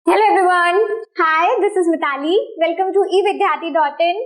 Hello everyone, hi this is Mitali. Welcome to evidyarthi.in।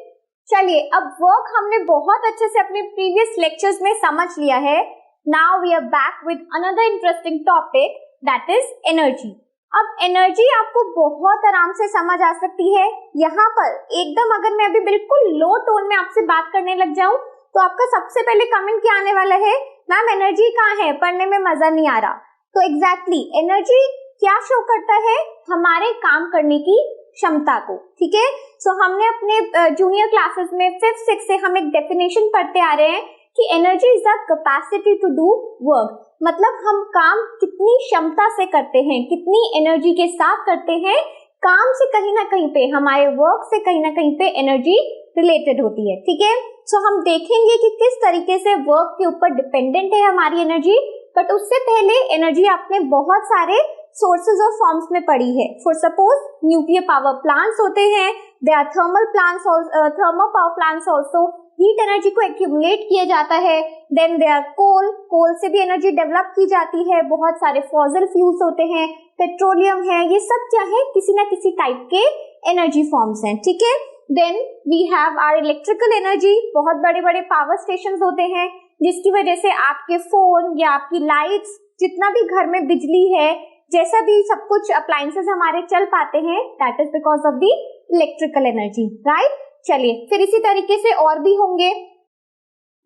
चलिए, अब work हमने बहुत अच्छे से अपने प्रीवियस लेक्चर्स में समझ लिया है। Now we are back with another interesting topic, that is energy. अब एनर्जी आपको बहुत आराम से समझ आ सकती है। यहाँ पर एकदम अगर मैं अभी बिल्कुल लो टोन में आपसे बात करने लग जाऊं तो आपका सबसे पहले कमेंट क्या आने वाला है, मैम एनर्जी कहाँ है, पढ़ने में मजा नहीं आ रहा। तो एग्जैक्टली एनर्जी क्या शो करता है, हमारे काम करने की क्षमता को। ठीक है, सो हमने अपने जूनियर क्लासेस में 5th 6th से हम एक डेफिनेशन पढ़ते आ रहे हैं कि energy is the capacity to do work. मतलब हम काम कितनी क्षमता से करते हैं, कितनी एनर्जी के साथ करते हैं। काम से कहीं ना कहीं पे, हमारे वर्क से कहीं ना कहीं पे एनर्जी रिलेटेड होती है। ठीक है, सो हम देखेंगे कि किस तरीके से वर्क के ऊपर डिपेंडेंट है हमारी एनर्जी। बट उससे पहले एनर्जी आपने बहुत सारे सोर्सेज और फॉर्म्स में पढ़ी है। For suppose nuclear power plants होते हैं, they are thermal power plants also. Heat energy को एक्यूमुलेट किया जाता है। देन दे आर कोल से भी एनर्जी डेवलप की जाती है। बहुत सारे फॉसिल फ्यूल्स होते हैं, पेट्रोलियम है, ये सब क्या है, किसी ना किसी टाइप के एनर्जी फॉर्म्स हैं। ठीक है, then we have our electrical energy. बहुत बड़े बड़े पावर स्टेशन होते हैं जिसकी वजह से आपके फोन या आपकी लाइट्स, जितना भी घर में बिजली है, जैसा भी सब कुछ अप्लायंसेस हमारे चल पाते हैं, that is because of the electrical energy, right. चलिए, फिर इसी तरीके से और भी होंगे।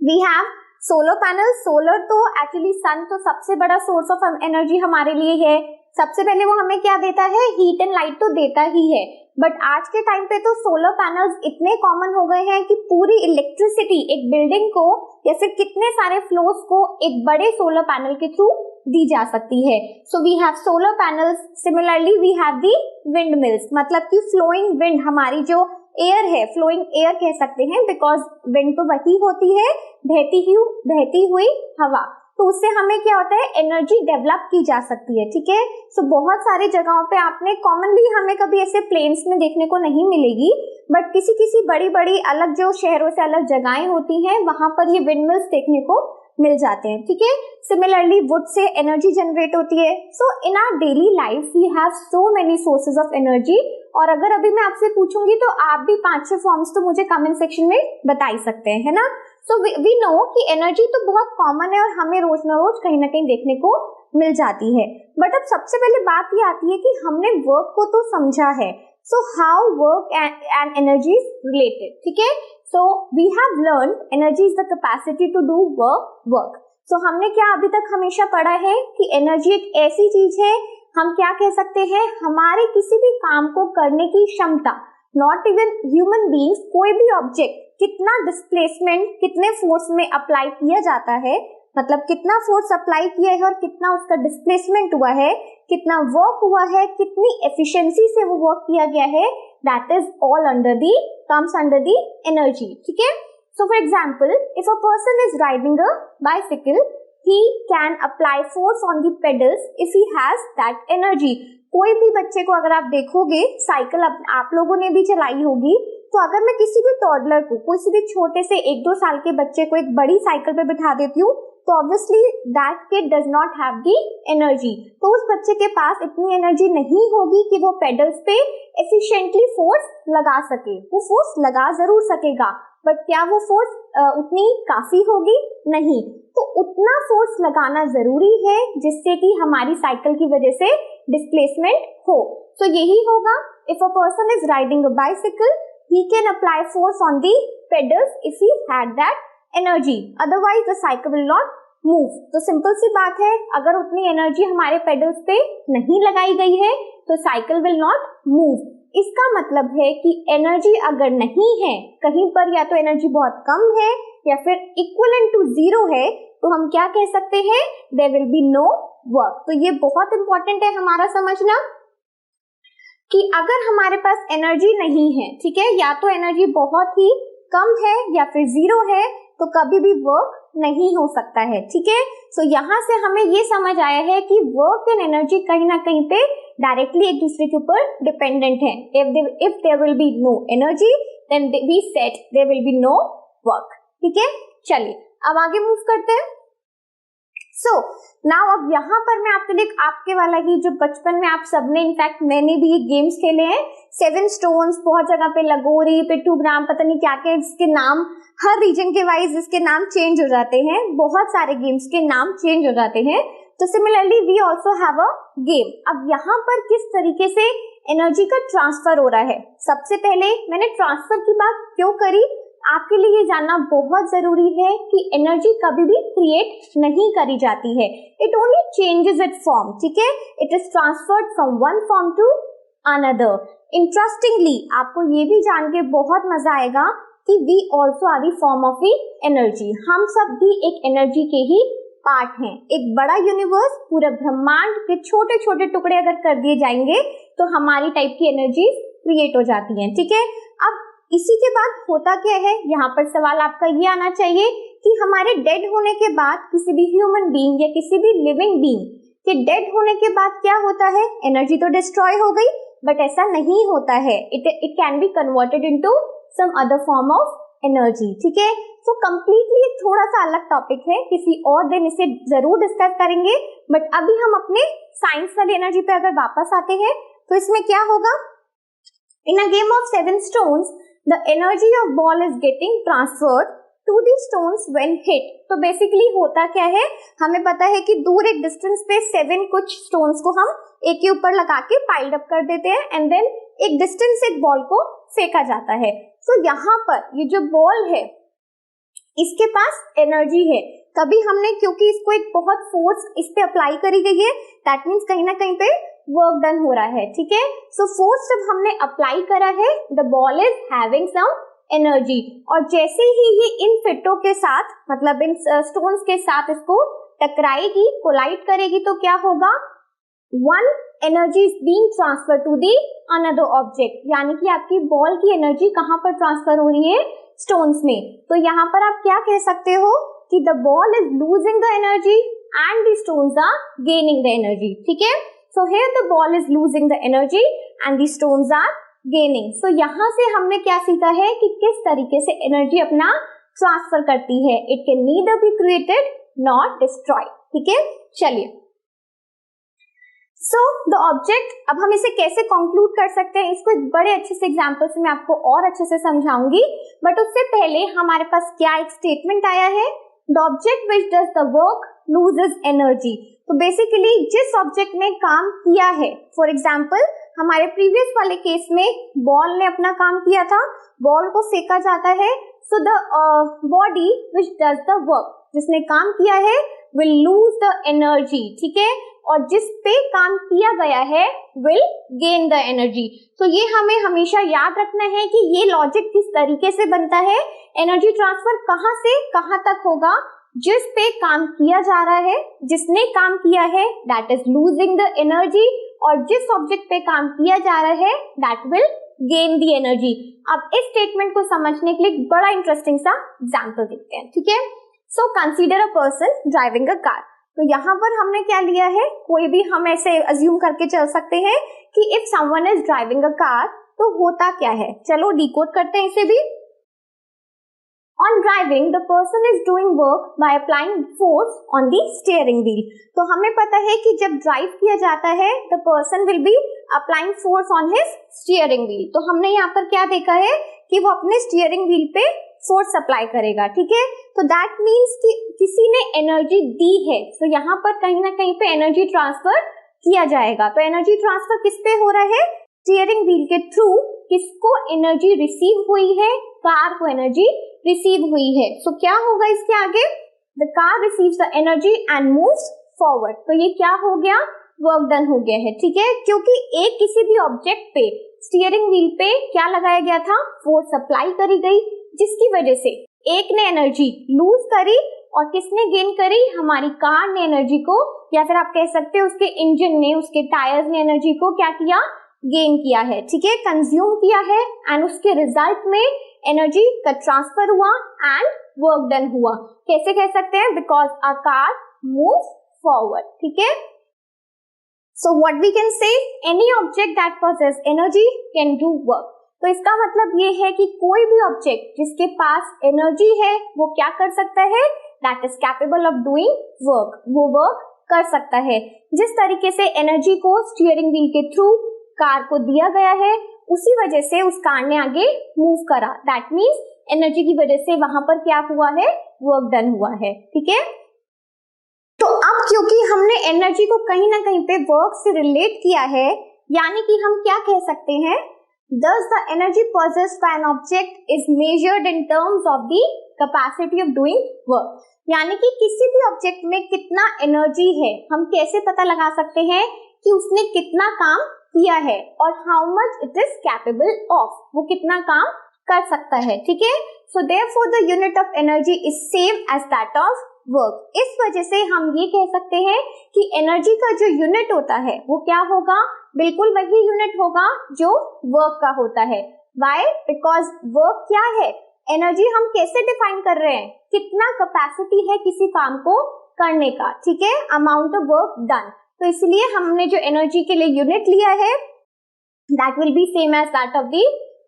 We have solar panel. Solar तो एक्चुअली सन तो सबसे बड़ा सोर्स ऑफ एनर्जी हमारे लिए है। सबसे पहले वो हमें क्या देता है, हीट एंड लाइट तो देता ही है। बट आज के टाइम पे तो सोलर पैनल्स इतने कॉमन हो गए हैं कि पूरी इलेक्ट्रिसिटी एक बिल्डिंग को या फिर कितने सारे फ्लोर्स को एक बड़े सोलर पैनल के थ्रू दी जा सकती है। So we have solar panels. Similarly we have the wind mills, मतलब कि फ्लोइंग विंड, हमारी जो एयर है, फ्लोइंग एयर कह सकते हैं, बिकॉज विंड तो वही होती है, बहती हुई हवा। तो उससे हमें क्या होता है, एनर्जी डेवलप की जा सकती है। ठीक है, सो बहुत सारी जगहों पे आपने कॉमनली, हमें कभी ऐसे प्लेन्स में देखने को नहीं मिलेगी, बट किसी किसी बड़ी बड़ी अलग जो शहरों से अलग जगहें होती हैं, वहां पर ये विंड मिल्स देखने को मिल जाते हैं। ठीक है, सिमिलरली वुड से एनर्जी जनरेट होती है। So in our daily life we have so many sources of energy. और अगर अभी मैं आपसे पूछूंगी तो आप भी 5-6 फॉर्म्स तो मुझे कमेंट सेक्शन में बता ही सकते हैं, है ना। सो वी नो कि एनर्जी तो बहुत कॉमन है और हमें रोज न रोज कहीं ना कहीं देखने को मिल जाती है। बट अब सबसे पहले बात ये आती है कि हमने वर्क को तो समझा है, so how work and energy is related. ठीक है, so we have learn energy is the capacity to do work. So हमने क्या अभी तक हमेशा पढ़ा है कि एनर्जी एक ऐसी चीज है, हम क्या कह सकते हैं, हमारे किसी भी काम को करने की क्षमता। नॉट इवन ह्यूमन बीइंग्स, कोई भी ऑब्जेक्ट कितना डिस्प्लेसमेंट, कितने फोर्स में अप्लाई किया जाता है, मतलब कितना फोर्स अप्लाई किया है और कितना उसका डिस्प्लेसमेंट हुआ है, कितना वर्क हुआ है, कितनी एफिशिएंसी से वो वर्क किया गया है, that is all comes under the energy. ठीक है, so for example, if a person is riding a bicycle, he can apply force on the pedals if he has that energy. कोई भी बच्चे को अगर आप देखोगे, साइकिल आप लोगों ने भी चलाई होगी, तो अगर मैं किसी भी टॉडलर को, किसी भी छोटे से 1-2 साल के बच्चे को एक बड़ी साइकिल पे बिठा देती हूँ, तो obviously that kid does not have the energy. तो उस बच्चे के पास इतनी एनर्जी नहीं होगी कि वो पेडल्स पे एफिशिएंटली फोर्स लगा सके। वो फोर्स लगा जरूर सकेगा, बट क्या वो फोर्स उतनी काफी होगी? नहीं। तो उतना फोर्स लगाना जरूरी है जिससे कि हमारी साइकिल की वजह से डिस्प्लेसमेंट हो। तो यही होगा, if a person is riding a bicycle, he can apply force on the pedals if he had that energy, otherwise the cycle will not move. तो सिंपल सी बात है, अगर उतनी एनर्जी हमारे पेडल्स पे नहीं लगाई गई है तो साइकिल विल नॉट मूव। इसका मतलब है कि एनर्जी अगर नहीं है कहीं पर, या तो एनर्जी बहुत कम है या फिर इक्विवेलेंट टू 0 है, तो हम क्या कह सकते हैं, there will be no work. तो ये बहुत इंपॉर्टेंट है हमारा समझना कि अगर हमारे पास एनर्जी नहीं है, ठीक है, या तो एनर्जी बहुत ही कम है या फिर 0 है, तो कभी भी वर्क नहीं हो सकता है। ठीक है, सो यहाँ से हमें ये समझ आया है कि वर्क एंड एनर्जी कहीं ना कहीं पे डायरेक्टली एक दूसरे के ऊपर डिपेंडेंट है। If there will be no energy, then we said there will be no work. ठीक है, चलिए अब आगे मूव करते हैं। सो नाउ अब यहाँ पर मैं आपके लिए आपके वाला ही जो बचपन में आप सबने, इनफैक्ट मैंने भी ये गेम्स खेले हैं, 7 स्टोन्स, बहुत जगह पे लगोरी, पिट्ठूग्राम, पता नहीं क्या क्या इसके नाम, हर रीजन के वाइज इसके नाम चेंज हो जाते हैं, बहुत सारे गेम्स के नाम चेंज हो जाते हैं। तो similarly we also have a game. अब यहाँ पर किस तरीके से एनर्जी का ट्रांसफर हो रहा है, सबसे पहले मैंने ट्रांसफर की बात क्यों करी, आपके लिए ये जानना बहुत जरूरी है कि एनर्जी कभी भी क्रिएट नहीं करी जाती है, it only changes its form, ठीक है, it is transferred from one form to another. Interestingly आपको ये भी जान के बहुत मजा आएगा कि we also are the form of the energy, हम सब भी एक एनर्जी के ही पार्ट हैं। एक बड़ा यूनिवर्स, पूरे ब्रह्मांड के छोटे छोटे टुकड़े अगर कर दिए जाएंगे तो हमारी टाइप की एनर्जी क्रिएट हो जाती हैं, ठीक है। अब इसी के बाद होता क्या है, यहाँ पर सवाल आपका ये आना चाहिए कि हमारे डेड होने के बाद किसी भी ह्यूमन बीइंग या किसी भी लिविंग बीइंग के डेड होने के बाद क्या होता है, एनर्जी तो डिस्ट्रॉय हो गई, बट ऐसा नहीं होता है, it can be converted into some other form of energy, ठीक है। सो कंप्लीटली थोड़ा सा अलग टॉपिक है, किसी और दिन इसे जरूर डिस्कस करेंगे, बट अभी हम अपने साइंस वाली एनर्जी पे अगर वापस आते हैं तो इसमें क्या होगा, in a game of 7 stones the energy of ball is getting transferred to the stones when hit। तो बेसिकली होता क्या है, हमें पता है कि दूर एक डिस्टेंस पे 7 कुछ स्टोन्स को हम एक के ऊपर लगा के पाइल्ड अप कर देते हैं एंड देन एक डिस्टेंस से एक बॉल को फेंका जाता है। सो यहाँ पर ये जो बॉल है इसके पास एनर्जी है, तभी हमने, क्योंकि इसको एक बहुत फोर्स इस पे अप्लाई करी गई है, दैट मीन्स कहीं ना कहीं पे वर्क डन हो रहा है, ठीक है। सो फोर्स जब हमने अप्लाई करा है, the ball is having some energy, और जैसे ही ये इन फिटों के साथ, मतलब इन स्टोन्स के साथ इसको टकराएगी, कोलाइड करेगी, तो क्या होगा, one energy is being transfer to the another object, यानी कि आपकी बॉल की एनर्जी कहाँ पर ट्रांसफर हो रही है, स्टोन्स में। तो यहाँ पर आप क्या कह सकते हो कि the ball is losing the energy and the stones are gaining the energy, ठीक है। So here the ball is losing the energy and the stones are gaining। So यहाँ से हमने क्या सीखा है कि किस तरीके से एनर्जी अपना ट्रांसफर करती है, it can neither be created nor destroyed, ठीक है। चलिए, so the object, अब हम इसे कैसे कंक्लूड कर सकते हैं, इसको एक बड़े अच्छे से एग्जाम्पल से मैं आपको और अच्छे से समझाऊंगी, बट उससे पहले हमारे पास क्या एक स्टेटमेंट आया है, the object which does the work loses energy। तो बेसिकली जिस ऑब्जेक्ट ने काम किया है, फॉर एग्जाम्पल हमारे प्रीवियस वाले केस में बॉल ने अपना काम किया था, बॉल को फेंका जाता है, so the body which does the work, जिसने काम किया है विल लूज द एनर्जी, ठीक है, और जिस पे काम किया गया है विल गेन द एनर्जी। तो ये हमें हमेशा याद रखना है कि ये लॉजिक किस तरीके से बनता है, एनर्जी ट्रांसफर कहाँ से कहाँ तक होगा, जिस पे काम किया जा रहा है, जिसने काम किया है that is losing the energy, और जिस ऑब्जेक्ट पे काम किया जा रहा है that will gain the energy. अब इस स्टेटमेंट को समझने के लिए एक बड़ा इंटरेस्टिंग सा एग्जांपल देखते हैं, ठीक है। So consider a person driving a car. तो यहाँ पर हमने क्या लिया है, कोई भी हम ऐसे अज्यूम करके चल सकते हैं कि if someone is driving a car तो होता क्या है, चलो डिकोड करते हैं इसे भी। On driving, the person is doing work by applying force on the steering wheel। तो हमें पता है कि जब ड्राइव किया जाता है the person will be applying force on his steering wheel। तो हमने यहाँ पर क्या देखा है कि वो अपने steering wheel पे फोर्स अप्लाई करेगा, ठीक है। तो दैट मीन्स कि किसी ने एनर्जी दी है, तो यहाँ पर कहीं ना कहीं पे एनर्जी ट्रांसफर किया जाएगा। तो एनर्जी ट्रांसफर किस पे हो रहा है, स्टीयरिंग व्हील के थ्रू किसको एनर्जी रिसीव हुई है, कार को एनर्जी रिसीव हुई है। सो क्या होगा इसके आगे, the car receives the energy and moves forward. तो ये क्या हो गया, वर्क डन हो गया है, ठीक है, क्योंकि एक किसी भी ऑब्जेक्ट पे स्टीयरिंग व्हील पे क्या लगाया गया था, फोर्स अप्लाई करी गई, जिसकी वजह से एक ने एनर्जी लूज करी और किसने गेन करी, हमारी कार ने एनर्जी को, या फिर आप कह सकते हैं उसके इंजन ने, उसके टायर्स ने एनर्जी को क्या किया, गेन किया है, ठीक है, कंज्यूम किया है, एंड उसके रिजल्ट में एनर्जी का ट्रांसफर हुआ एंड वर्क डन हुआ। कैसे कह सकते हैं, because a car moves forward, ठीक है। So what we can say, any object that possess energy can do work. तो इसका मतलब ये है कि कोई भी ऑब्जेक्ट जिसके पास एनर्जी है वो क्या कर सकता है, that is capable of doing work, वो वर्क कर सकता है। जिस तरीके से एनर्जी को स्टीयरिंग व्हील के थ्रू कार को दिया गया है, उसी वजह से उस कार ने आगे मूव करा। दैट मीन्स एनर्जी की वजह से वहां पर क्या हुआ है, वर्क डन हुआ है। ठीक है, तो अब क्योंकि हमने एनर्जी को कहीं ना कहीं पे वर्क से रिलेट किया है, यानी कि हम क्या कह सकते हैं, thus the energy possessed by an object is measured in terms of the capacity of doing work। यानी कि किसी भी ऑब्जेक्ट में कितना एनर्जी है, हम कैसे पता लगा सकते हैं कि उसने कितना काम किया है, और how much it is capable of, वो कितना काम कर सकता है। ठीक है, so therefore the unit of energy is same as that of work. इस वजह से हम ये कह सकते हैं कि एनर्जी का जो यूनिट होता है वो क्या होगा, बिल्कुल वही यूनिट होगा जो वर्क का होता है। व्हाई? बिकॉज वर्क क्या है, एनर्जी हम कैसे डिफाइन कर रहे हैं, कितना कैपेसिटी है किसी काम को करने का। ठीक है, अमाउंट ऑफ वर्क डन। तो इसलिए हमने जो एनर्जी के लिए यूनिट लिया है that will be same as that of the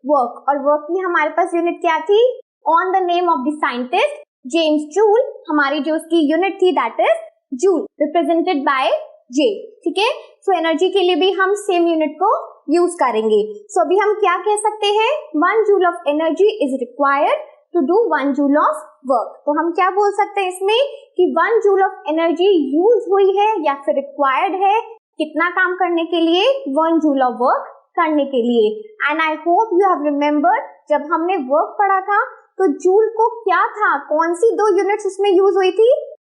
work. और वर्क की हमारे पास यूनिट क्या थी, on the name of the scientist James Joule, हमारी जो उसकी यूनिट थी that is joule, represented by J. ठीक है, सो एनर्जी के लिए भी हम सेम यूनिट को यूज करेंगे। सो अभी हम क्या कह सकते हैं, 1 joule of energy is required to do 1 joule of work. तो हम क्या बोल सकते हैं इसमें कि 1 जूल ऑफ एनर्जी यूज हुई है या फिर रिक्वायर्ड है कितना काम करने के लिए, 1 जूल ऑफ वर्क करने के लिए। And I hope you have remembered, जब हमने वर्क पढ़ा था तो जूल को क्या था, कौन सी 2 यूनिट्स उसमें यूज हुई थी,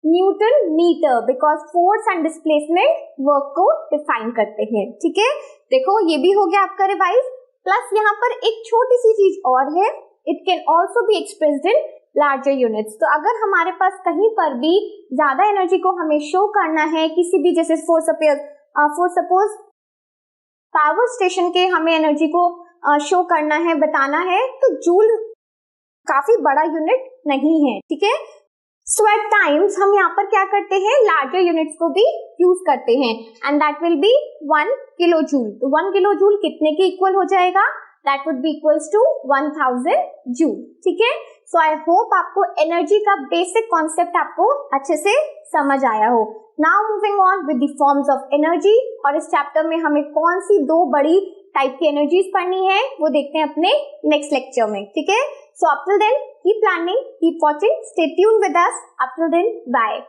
newton metre, because force and displacement work को डिफाइन करते हैं। ठीक है, देखो ये भी हो गया आपका रिवाइज। प्लस यहाँ पर एक छोटी सी चीज और है, it can also be expressed in larger units. तो अगर हमारे पास कहीं पर भी ज्यादा एनर्जी को हमें शो करना है, किसी भी जैसे फॉर सपोज पावर स्टेशन के हमें एनर्जी को शो करना है, बताना है, तो जूल काफी बड़ा यूनिट नहीं है। ठीक है, सो एट टाइम्स हम यहाँ पर क्या करते हैं, लार्जर यूनिट्स को भी यूज करते हैं, and that will be 1 kilo joule. तो 1 किलो जूल कितने के इक्वल हो जाएगा, that would be equals to 1000 joule. ठीक है, सो आई होप आपको एनर्जी का बेसिक कॉन्सेप्ट आपको अच्छे से समझ आया हो। Now moving on with the forms of energy, और इस चैप्टर में हमें कौन सी 2 बड़ी टाइप की एनर्जीज पढ़नी है वो देखते हैं अपने नेक्स्ट लेक्चर में। ठीक है, so up till then keep planning, keep watching, stay tuned with us. Up till then, bye.